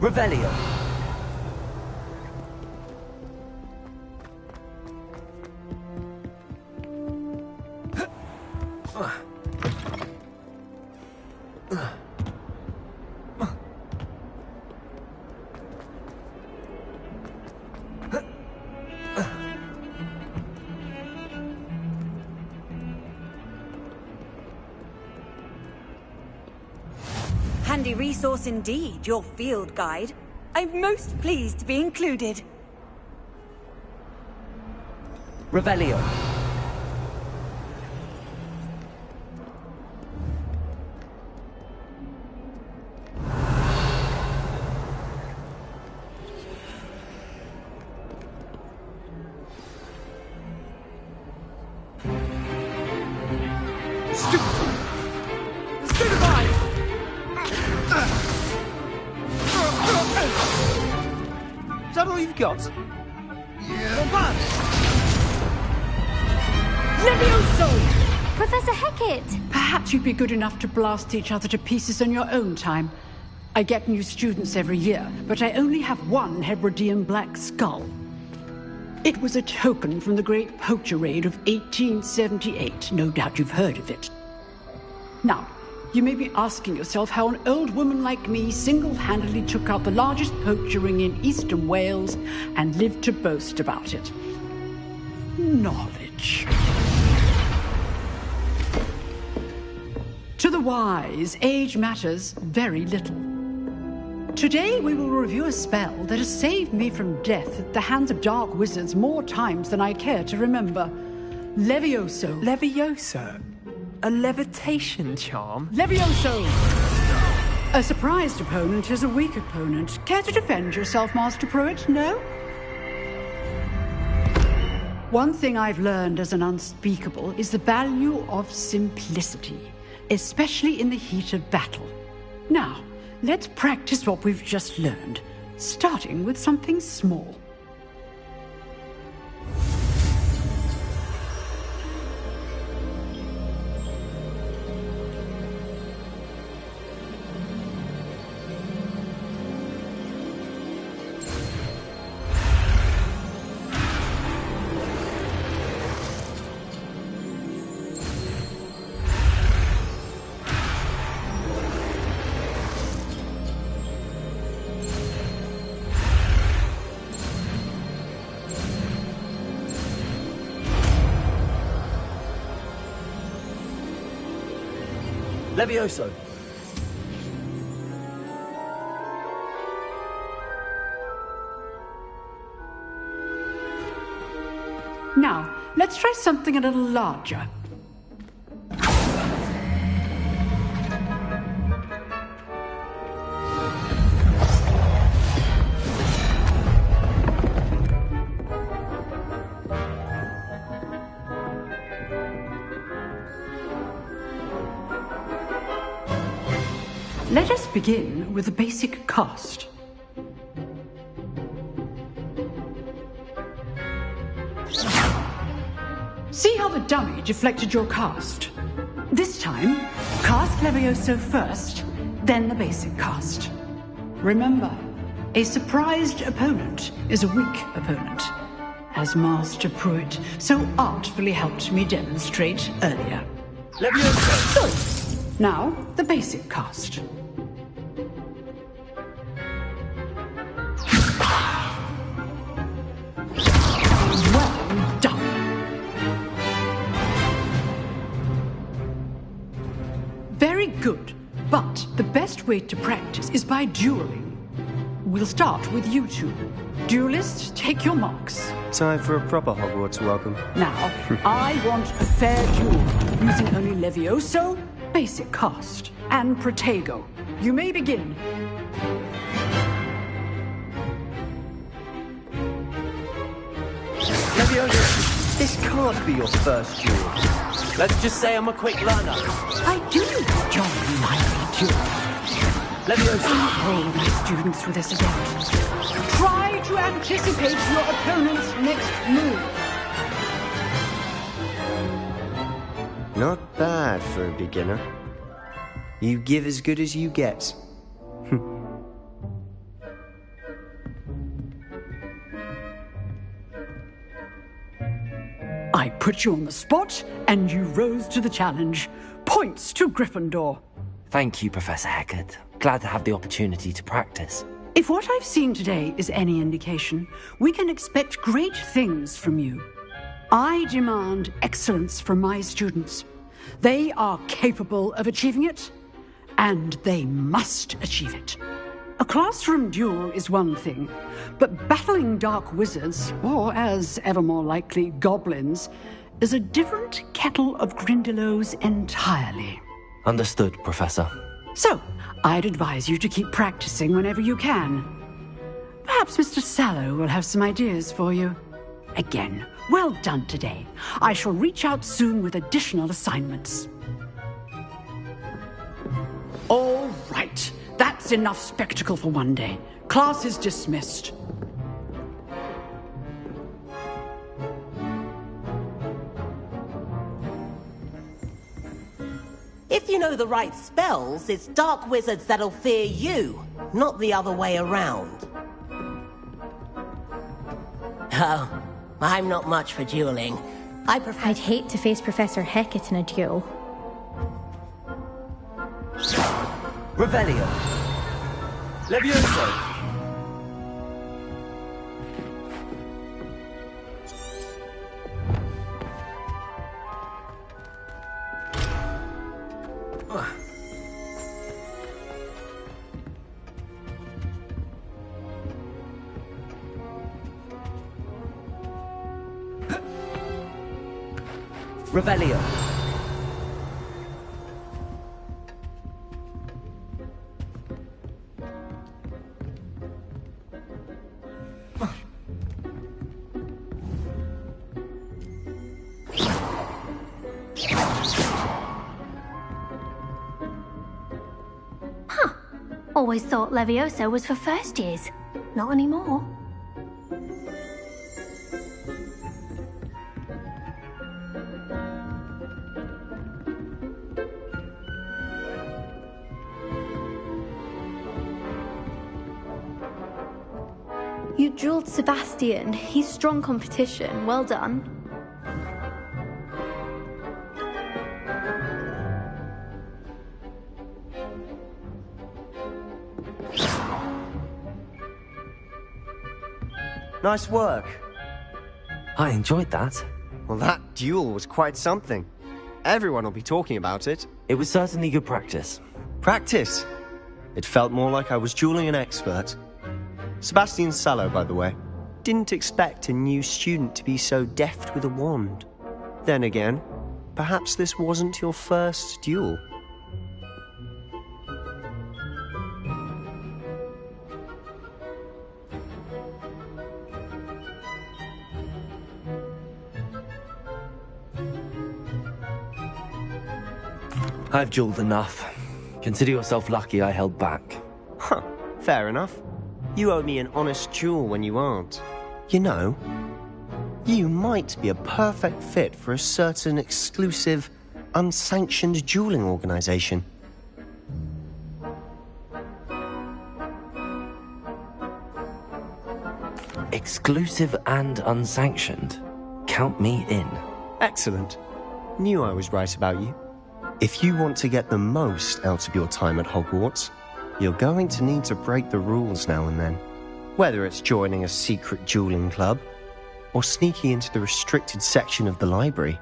Revelio. Handy resource indeed, your field guide. I'm most pleased to be included. Revelio. Is that all you've got? Yeah. Levioso! Professor Hecat! Perhaps you'd be good enough to blast each other to pieces on your own time. I get new students every year, but I only have one Hebridean black skull. It was a token from the Great Poacher Raid of 1878. No doubt you've heard of it. Now, you may be asking yourself how an old woman like me single-handedly took out the largest poacher ring in eastern Wales and lived to boast about it. Knowledge. To the wise, age matters very little. Today we will review a spell that has saved me from death at the hands of dark wizards more times than I care to remember. Levioso. Levioso? A levitation charm? Levioso! A surprised opponent is a weak opponent. Care to defend yourself, Master Pruitt? No? One thing I've learned as an unspeakable is the value of simplicity, especially in the heat of battle. Now, let's practice what we've just learned, starting with something small. Levioso. Now, let's try something a little larger. Let us begin with the basic cast. See how the dummy deflected your cast? This time, cast Levioso first, then the basic cast. Remember, a surprised opponent is a weak opponent, as Master Pruitt so artfully helped me demonstrate earlier. Levioso! Good. Now, the basic cast. Well done. Very good, but the best way to practice is by dueling. We'll start with you two. Duelists, take your marks. Time for a proper Hogwarts welcome. Now, I want a fair duel, using only Levioso, basic cast, and Protego. You may begin. Levioso, this can't be your first duel. Let's just say I'm a quick learner. I do enjoy lively duels. Levioso. All my students through this event. Try to anticipate your opponent's next move. Not bad for a beginner. You give as good as you get. put you on the spot, and you rose to the challenge. Points to Gryffindor. Thank you, Professor Hecat. Glad to have the opportunity to practice. If what I've seen today is any indication, we can expect great things from you. I demand excellence from my students. They are capable of achieving it, and they must achieve it. A classroom duel is one thing, but battling dark wizards, or as ever more likely, goblins, is a different kettle of Grindylows entirely. Understood, Professor. So, I'd advise you to keep practicing whenever you can. Perhaps Mr. Sallow will have some ideas for you. Again, well done today. I shall reach out soon with additional assignments. All right. That's enough spectacle for one day. Class is dismissed. If you know the right spells, it's dark wizards that'll fear you, not the other way around. Oh, I'm not much for dueling. I prefer... I'd hate to face Professor Hecat in a duel. Revelio. Levioso. Revelio. Always thought Levioso was for first years. Not anymore. You dueled Sebastian. He's strong competition. Well done. Nice work. I enjoyed that. Well, that duel was quite something. Everyone will be talking about it. It was certainly good practice. Practice? It felt more like I was dueling an expert. Sebastian Sallow, by the way. Didn't expect a new student to be so deft with a wand. Then again, perhaps this wasn't your first duel. I've dueled enough. Consider yourself lucky I held back. Huh, fair enough. You owe me an honest duel when you aren't. You know, you might be a perfect fit for a certain exclusive, unsanctioned dueling organization. Exclusive and unsanctioned. Count me in. Excellent. Knew I was right about you. If you want to get the most out of your time at Hogwarts, you're going to need to break the rules now and then. Whether it's joining a secret dueling club, or sneaking into the restricted section of the library.